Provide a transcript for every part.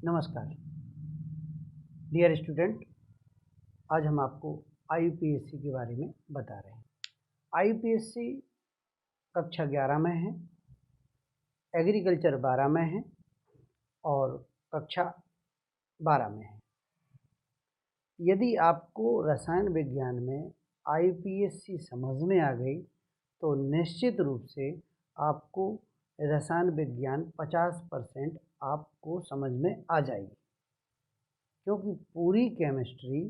नमस्कार dear student, आज हम आपको IUPAC के बारे में बता रहे हैं। IUPAC कक्षा 11 में है, एग्रीकल्चर 12 में है और कक्षा 12 में है। यदि आपको रसायन विज्ञान में IUPAC समझ में आ गई तो निश्चित रूप से आपको रसायन विज्ञान 50% आपको समझ में आ जाएगी, क्योंकि पूरी केमिस्ट्री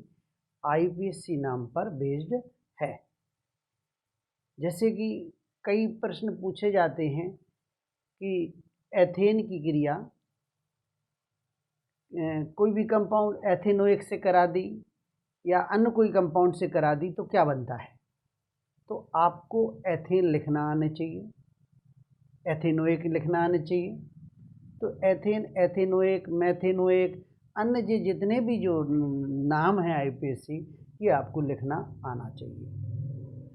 IUPAC नाम पर बेस्ड है। जैसे कि कई प्रश्न पूछे जाते हैं कि एथेन की क्रिया कोई भी कंपाउंड एथेनोइक से करा दी या अन्य कोई कंपाउंड से करा दी तो क्या बनता है। तो आपको एथेन लिखना आना चाहिए, एथेनोइक लिखना आना चाहिए। तो एथेन, एथेनोइक, मैथेनोइक, अन्य जितने भी जो नाम हैं IUPAC ये आपको लिखना आना चाहिए,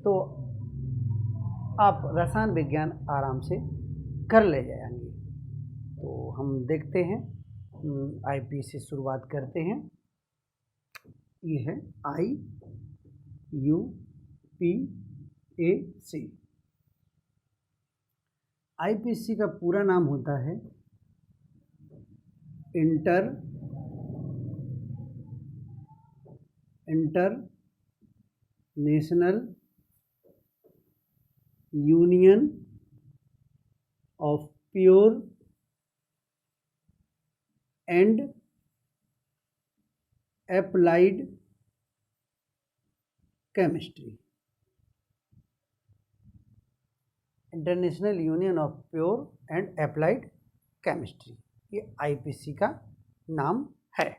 तो आप रसायन विज्ञान आराम से कर ले जाएंगे। तो हम देखते हैं, IUPAC से शुरुआत करते हैं। ये है IUPAC। IUPAC का पूरा नाम होता है international union of pure and applied chemistry. International union of pure and applied chemistry, ये IUPAC का नाम है।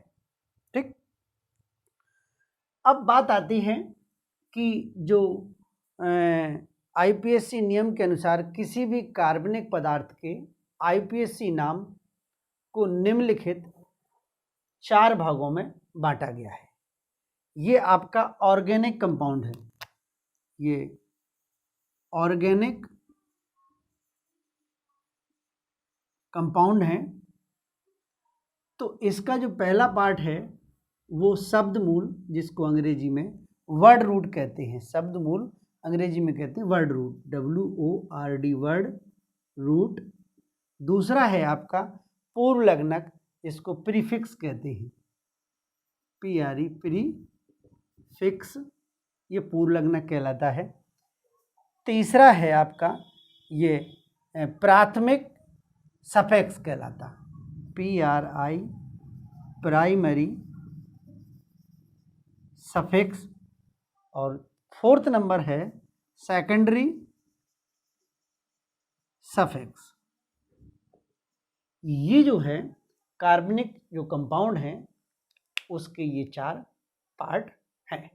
ठीक, अब बात आती है कि जो IUPAC नियम के अनुसार किसी भी कार्बनिक पदार्थ के IUPAC नाम को निम्नलिखित 4 भागों में बांटा गया है। ये आपका ऑर्गेनिक कंपाउंड है, ये ऑर्गेनिक कंपाउंड है। तो इसका जो पहला पार्ट है वो शब्द मूल, जिसको अंग्रेजी में वर्ड रूट कहते हैं। शब्द मूल अंग्रेजी में कहते हैं word root, WORD, word root. दूसरा है आपका पूर्व लग्नक, जिसको प्रीफिक्स कहते हैं, PRE, प्रीफिक्स, ये पूर्व लग्नक कहलाता है। तीसरा है आपका ये प्राथमिक सफिक्स कहलाता, PRI, प्राइमरी सफिक्स। और फोर्थ नंबर है सेकेंडरी सफिक्स। ये जो है कार्बनिक जो कंपाउंड है उसके ये 4 पार्ट हैं।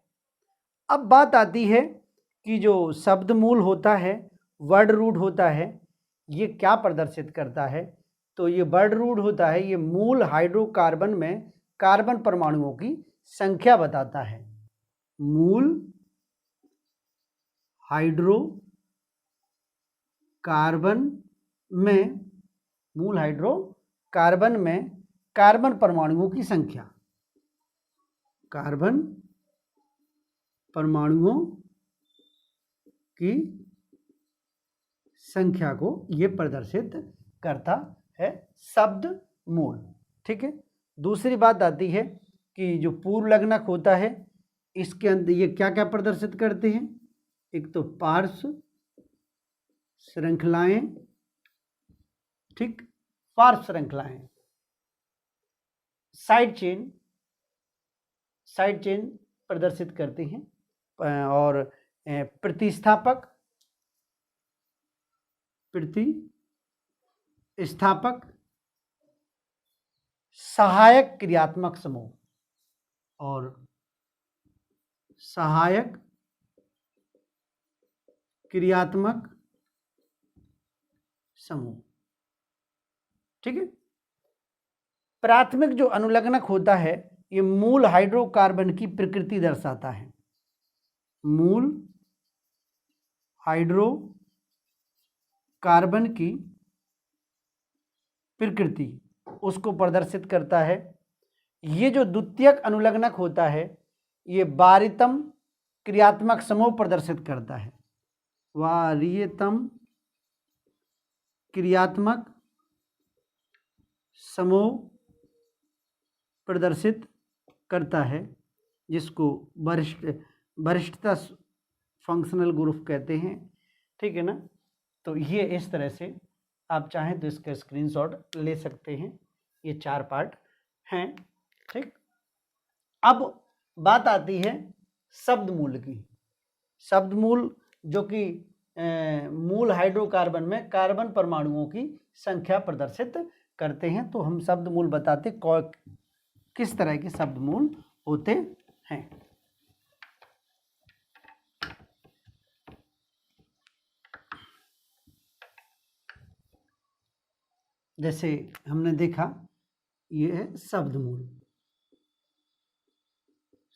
अब बात आती है कि जो शब्द मूल होता है, वर्ड रूट होता है, ये क्या प्रदर्शित करता है। तो ये वर्ड रूट होता है, ये मूल हाइड्रोकार्बन में कार्बन परमाणुओं की संख्या बताता है। मूल हाइड्रोकार्बन में कार्बन परमाणुओं की संख्या, कार्बन परमाणुओं की संख्या को ये प्रदर्शित करता है शब्द मूल। ठीक है। दूसरी बात आती है कि जो पूर्व लग्नक होता है, इसके अंदर ये क्या क्या प्रदर्शित करते हैं। एक तो पार्श्व श्रृंखलाएं, ठीक, पार्श्व श्रृंखलाएं, साइड चेन प्रदर्शित करते हैं, और प्रतिस्थापक सहायक क्रियात्मक समूह और सहायक क्रियात्मक समूह। ठीक है। प्राथमिक जो अनुलग्नक होता है, ये मूल हाइड्रोकार्बन की प्रकृति दर्शाता है। मूल हाइड्रोकार्बन की प्रकृति उसको प्रदर्शित करता है। ये जो द्वितीयक अनुलग्नक होता है ये वार्यतम क्रियात्मक समूह प्रदर्शित करता है। वार्यतम क्रियात्मक समूह प्रदर्शित करता है, जिसको वरिष्ठता फंक्शनल ग्रुप कहते हैं। ठीक है ना। तो ये इस तरह से आप चाहें तो इसका स्क्रीनशॉट ले सकते हैं। ये 4 पार्ट हैं। ठीक। अब बात आती है शब्द मूल की। शब्द मूल जो कि मूल हाइड्रोकार्बन में कार्बन परमाणुओं की संख्या प्रदर्शित करते हैं। तो हम शब्द मूल बताते किस तरह के शब्द मूल होते हैं। जैसे हमने देखा ये है शब्द मूल।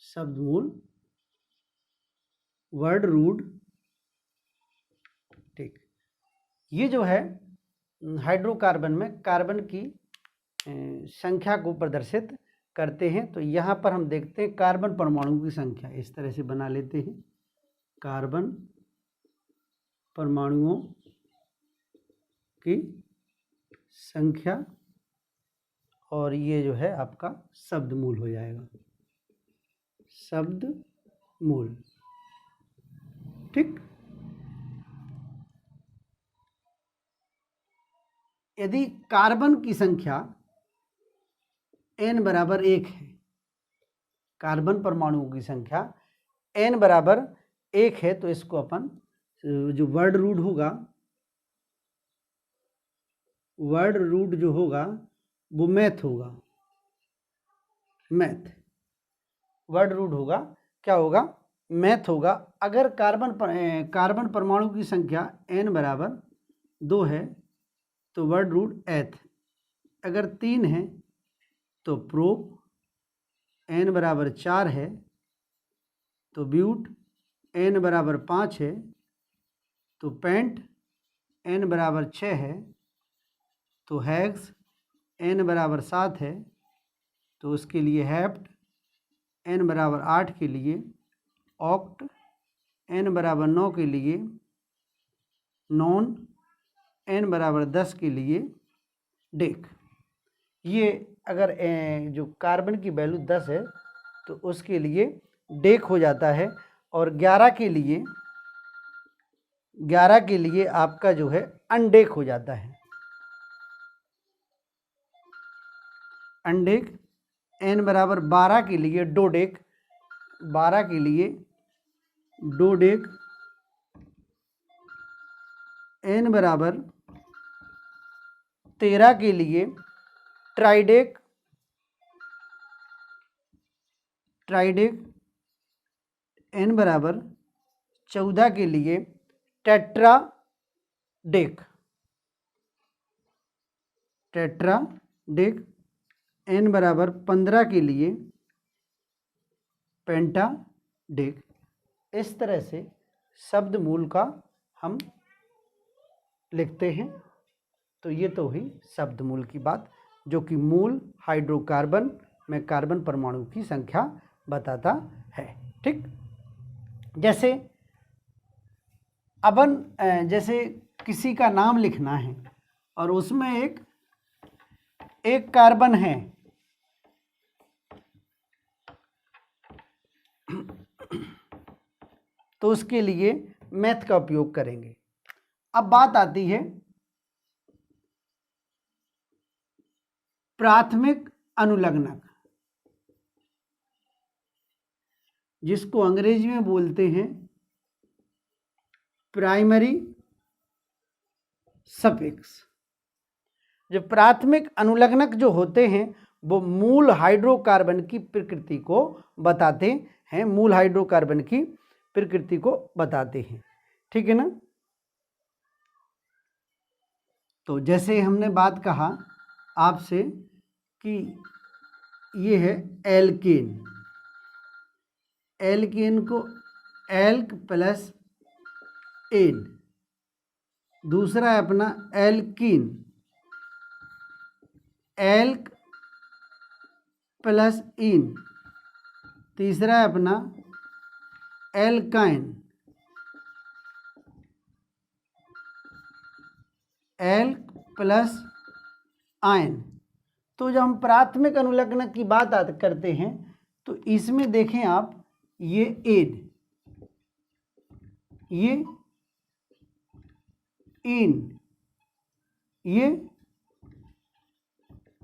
शब्द मूल वर्ड रूट। ठीक। ये जो है हाइड्रोकार्बन में कार्बन की संख्या को प्रदर्शित करते हैं। तो यहाँ पर हम देखते हैं कार्बन परमाणु की संख्या इस तरह से बना लेते हैं। कार्बन परमाणुओं की संख्या और ये जो है आपका शब्द मूल हो जाएगा। शब्द मूल। ठीक। यदि कार्बन की संख्या n बराबर 1 है, कार्बन परमाणुओं की संख्या n बराबर 1 है, तो इसको अपन जो वर्ड रूट होगा, वर्ड रूट जो होगा वो मैथ होगा। मैथ वर्ड रूट होगा, क्या होगा? मैथ होगा। अगर कार्बन परमाणु की संख्या n बराबर 2 है तो वर्ड रूट एथ। अगर 3 है तो प्रोप। n बराबर 4 है तो ब्यूट। n बराबर 5 है तो पेंट। n बराबर 6 है तो हैग्स। n बराबर 7 है तो उसके लिए हैप्ट। n बराबर 8 के लिए ऑक्ट। n बराबर 9 के लिए नॉन। n बराबर 10 के लिए डेक। ये अगर जो कार्बन की वैल्यू 10 है तो उसके लिए डेक हो जाता है। और 11 के लिए आपका जो है अनडेक हो जाता है। अनडेक। n बराबर 12 के लिए डोडेक। 12 के लिए डोडेक। n बराबर 13 के लिए ट्राइडेक। ट्राइडेक। n बराबर 14 के लिए टेट्राडेक। टेट्राडेक। n बराबर 15 के लिए पेंटाडेक। इस तरह से शब्द मूल का हम लिखते हैं। तो ये तो हुई शब्द मूल की बात, जो कि मूल हाइड्रोकार्बन में कार्बन परमाणु की संख्या बताता है। ठीक। जैसे जैसे किसी का नाम लिखना है और उसमें एक कार्बन है, तो उसके लिए मैथ का उपयोग करेंगे। अब बात आती है प्राथमिक अनुलग्नक, जिसको अंग्रेजी में बोलते हैं प्राइमरी सफिक्स। जो प्राथमिक अनुलग्नक जो होते हैं वो मूल हाइड्रोकार्बन की प्रकृति को बताते हैं। मूल हाइड्रोकार्बन की प्रकृति को बताते हैं। ठीक है ना। तो जैसे हमने बात कहा आपसे कि ये है एल्केन। एल्केन को एल्क प्लस एन। दूसरा है अपना एल्कीन। एल्क प्लस इन, तीसरा है अपना एल्काइन, एल्क प्लस आयन। तो जब हम प्राथमिक अनुलग्नक की बात करते हैं तो इसमें देखें आप, ये एन, ये इन, ये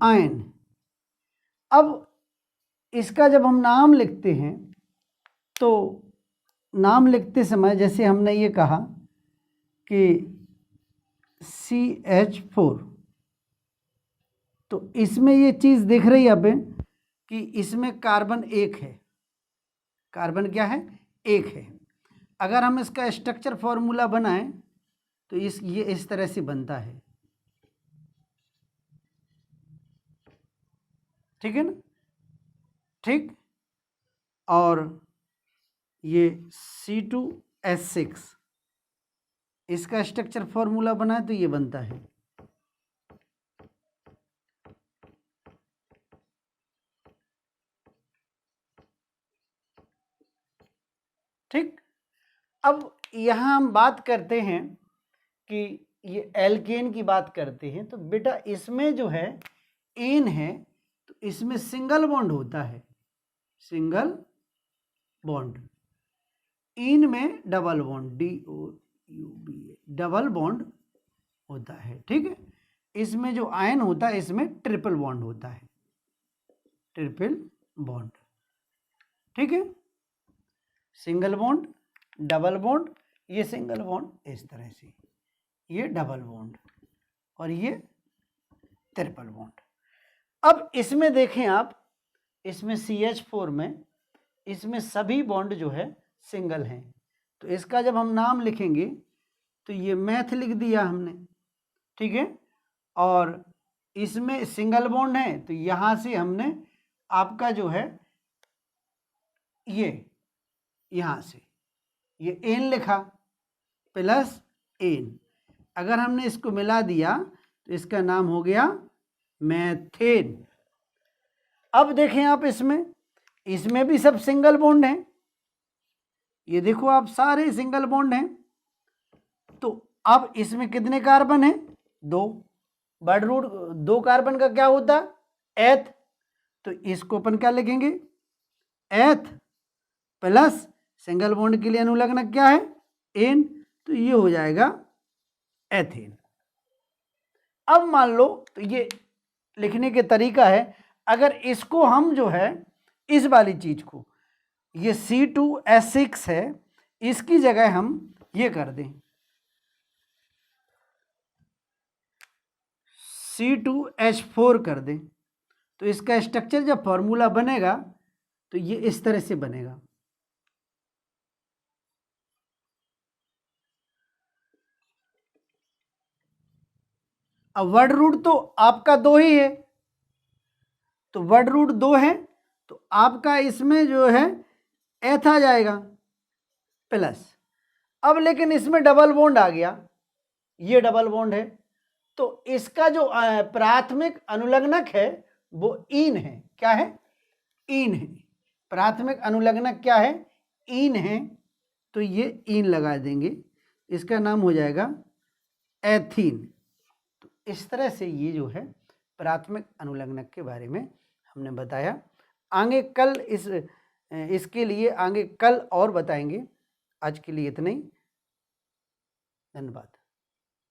आयन। अब इसका जब हम नाम लिखते हैं तो नाम लिखते समय जैसे हमने ये कहा कि CH4, तो इसमें ये चीज़ दिख रही है अब कि इसमें कार्बन एक है, कार्बन क्या है, एक है। अगर हम इसका स्ट्रक्चर फॉर्मूला बनाएं तो ये इस तरह से बनता है, ठीक है ना, ठीक। और ये C2H6, इसका स्ट्रक्चर फॉर्मूला बनाए तो ये बनता है, ठीक। अब यहाँ हम बात करते हैं कि ये एल्केन की बात करते हैं, तो बेटा इसमें जो है एन है तो इसमें सिंगल बॉन्ड होता है, सिंगल बॉन्ड। इन में double bond, DOUBA, double bond होता है, ठीक है। इसमें जो आयन होता है इसमें ट्रिपल बॉन्ड होता है, ट्रिपल बॉन्ड, ठीक है। सिंगल बॉन्ड, डबल बॉन्ड, ये सिंगल बॉन्ड इस तरह से, ये डबल बॉन्ड और ये ट्रिपल बॉन्ड। अब इसमें देखें आप, इसमें CH4 में इसमें सभी बॉन्ड जो है सिंगल हैं, तो इसका जब हम नाम लिखेंगे तो ये मैथ लिख दिया हमने, ठीक है। और इसमें सिंगल बॉन्ड है तो यहाँ से हमने आपका जो है ये यहाँ से ये एन लिखा प्लस एन, अगर हमने इसको मिला दिया तो इसका नाम हो गया मैथेन। अब देखें आप, इसमें भी सब सिंगल बॉन्ड हैं, ये देखो आप सारे सिंगल बॉन्ड हैं। तो अब इसमें कितने कार्बन हैं, 2, वर्ड रूट 2 कार्बन का क्या होता है, एथ, तो इसको अपन क्या लिखेंगे, एथ प्लस सिंगल बॉन्ड के लिए अनुलग्नक क्या है, एन, तो ये हो जाएगा एथेन। अब मान लो, तो ये लिखने के तरीका है, अगर इसको हम जो है इस वाली चीज को, ये C2H6 है, इसकी जगह हम ये कर दें C2H4 कर दें, तो इसका स्ट्रक्चर जब फॉर्मूला बनेगा तो ये इस तरह से बनेगा। अब वर्ड रूट तो आपका 2 ही है, तो वर्ड रूट 2 है तो आपका इसमें जो है एथ आ जाएगा प्लस। अब लेकिन इसमें डबल बॉन्ड आ गया, ये डबल बॉन्ड है, तो इसका जो प्राथमिक अनुलग्नक है वो इन है, क्या है, इन है। प्राथमिक अनुलग्नक क्या है, इन है, तो ये इन लगा देंगे, इसका नाम हो जाएगा एथीन। तो इस तरह से ये जो है प्राथमिक अनुलग्नक के बारे में हमने बताया। आगे कल इसके लिए आगे कल और बताएंगे। आज के लिए इतना ही, धन्यवाद।